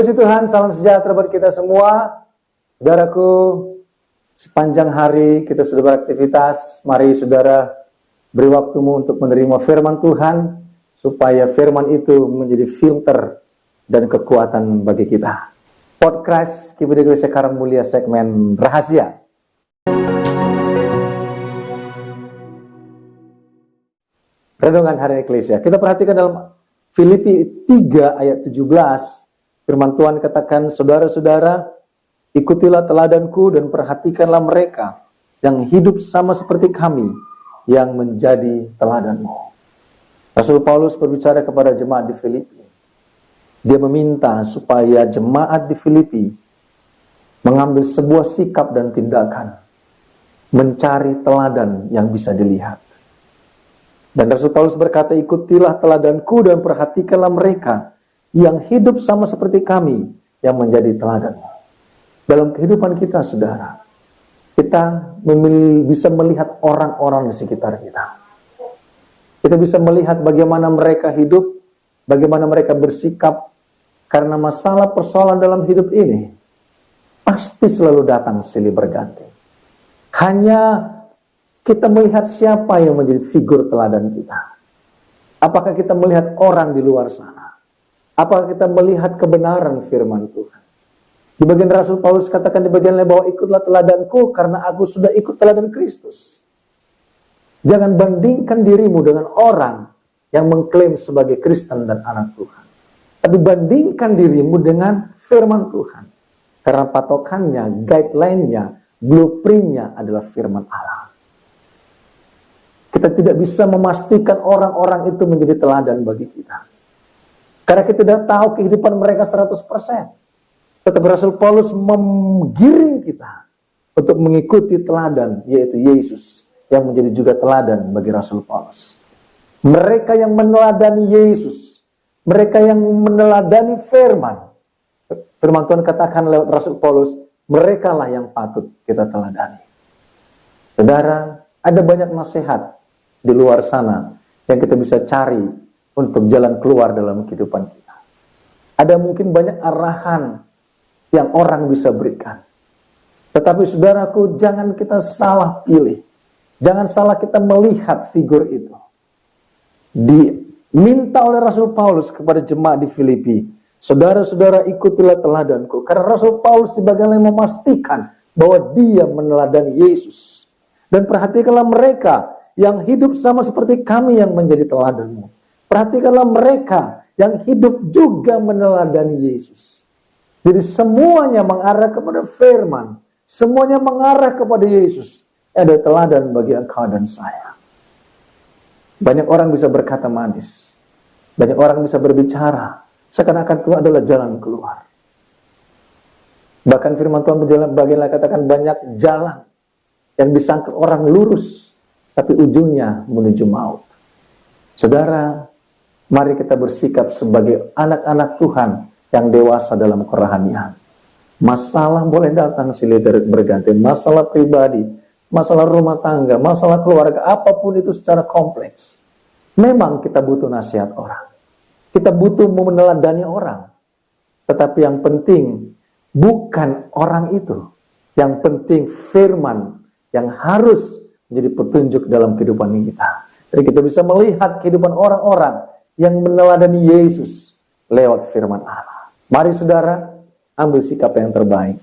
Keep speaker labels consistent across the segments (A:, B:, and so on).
A: Puji Tuhan, salam sejahtera buat kita semua. Saudaraku, sepanjang hari kita sudah beraktivitas. Mari saudara beri waktumu untuk menerima firman Tuhan, supaya firman itu menjadi filter dan kekuatan bagi kita. Podcast KBD Gereja Karang Mulia segmen Rahasia. Renungan Harian Eklesia. Kita perhatikan dalam Filipi 3 ayat 17. Firman Tuhan katakan, saudara-saudara, ikutilah teladanku dan perhatikanlah mereka yang hidup sama seperti kami, yang menjadi teladanmu. Rasul Paulus berbicara kepada jemaat di Filipi. Dia meminta supaya jemaat di Filipi mengambil sebuah sikap dan tindakan, mencari teladan yang bisa dilihat. Dan Rasul Paulus berkata, ikutilah teladanku dan perhatikanlah mereka yang hidup sama seperti kami, yang menjadi teladan. Dalam kehidupan kita, saudara, kita bisa melihat orang-orang di sekitar kita. Kita bisa melihat bagaimana mereka hidup, bagaimana mereka bersikap, karena masalah persoalan dalam hidup ini pasti selalu datang silih berganti. Hanya kita melihat siapa yang menjadi figur teladan kita. Apakah kita melihat orang di luar sana? Apakah kita melihat kebenaran firman Tuhan? Di bagian Rasul Paulus katakan di bagian lain bahwa ikutlah teladanku karena aku sudah ikut teladan Kristus. Jangan bandingkan dirimu dengan orang yang mengklaim sebagai Kristen dan anak Tuhan. Tapi bandingkan dirimu dengan firman Tuhan. Karena patokannya, guideline-nya, blueprint-nya adalah firman Allah. Kita tidak bisa memastikan orang-orang itu menjadi teladan bagi kita. Karena kita tidak tahu kehidupan mereka 100%. Tetapi Rasul Paulus menggiring kita untuk mengikuti teladan, yaitu Yesus, yang menjadi juga teladan bagi Rasul Paulus. Mereka yang meneladani Yesus, mereka yang meneladani firman. Firman Tuhan katakan lewat Rasul Paulus, merekalah yang patut kita teladani. Saudara, ada banyak nasihat di luar sana yang kita bisa cari untuk jalan keluar dalam kehidupan kita. Ada mungkin banyak arahan yang orang bisa berikan. Tetapi saudaraku, jangan kita salah pilih. Jangan salah kita melihat figur itu. Diminta oleh Rasul Paulus kepada jemaat di Filipi, saudara-saudara ikutilah teladanku. Karena Rasul Paulus di bagian lain memastikan bahwa dia meneladani Yesus. Dan perhatikanlah mereka yang hidup sama seperti kami yang menjadi teladanmu. Perhatikanlah mereka yang hidup juga meneladani Yesus. Jadi semuanya mengarah kepada firman. Semuanya mengarah kepada Yesus. Ada teladan bagi engkau dan saya. Banyak orang bisa berkata manis. Banyak orang bisa berbicara. Seakan-akan itu adalah jalan keluar. Bahkan firman Tuhan bagian lain katakan banyak jalan yang disangka orang lurus, tapi ujungnya menuju maut. Saudara, mari kita bersikap sebagai anak-anak Tuhan yang dewasa dalam kerohanian. Masalah boleh datang silih berganti, masalah pribadi, masalah rumah tangga, masalah keluarga, apapun itu secara kompleks. Memang kita butuh nasihat orang. Kita butuh meneladani orang. Tetapi yang penting bukan orang itu. Yang penting firman yang harus menjadi petunjuk dalam kehidupan kita. Jadi kita bisa melihat kehidupan orang-orang yang meneladani Yesus lewat firman Allah. Mari saudara, ambil sikap yang terbaik.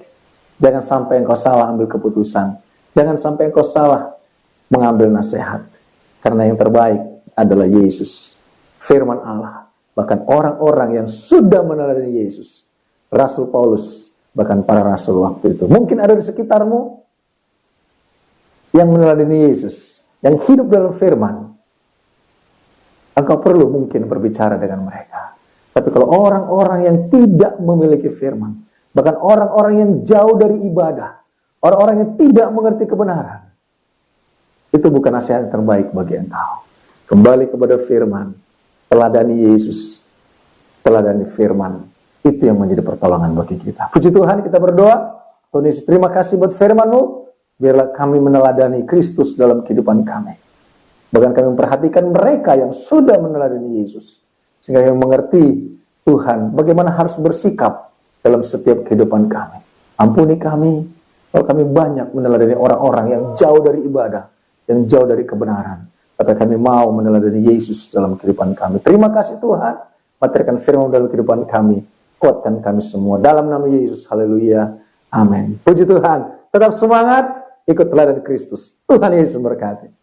A: Jangan sampai engkau salah ambil keputusan. Jangan sampai engkau salah mengambil nasihat. Karena yang terbaik adalah Yesus, firman Allah. Bahkan orang-orang yang sudah meneladani Yesus, Rasul Paulus, bahkan para rasul waktu itu. Mungkin ada di sekitarmu yang meneladani Yesus, yang hidup dalam firman. Engkau perlu mungkin berbicara dengan mereka. Tapi kalau orang-orang yang tidak memiliki firman, bahkan orang-orang yang jauh dari ibadah, orang-orang yang tidak mengerti kebenaran, itu bukan nasihat yang terbaik bagi engkau. Kembali kepada firman, teladani Yesus, teladani firman, itu yang menjadi pertolongan bagi kita. Puji Tuhan, kita berdoa. Tuhan Yesus, terima kasih buat firman-Mu. Biarlah kami meneladani Kristus dalam kehidupan kami. Bahkan kami memperhatikan mereka yang sudah meneladani Yesus. Sehingga kami mengerti Tuhan bagaimana harus bersikap dalam setiap kehidupan kami. Ampuni kami, kalau kami banyak meneladani orang-orang yang jauh dari ibadah, yang jauh dari kebenaran. Tapi kami mau meneladani Yesus dalam kehidupan kami. Terima kasih Tuhan, materikan firman dalam kehidupan kami. Kuatkan kami semua. Dalam nama Yesus, haleluya, amin. Puji Tuhan, tetap semangat, ikut teladan Kristus. Tuhan Yesus memberkati.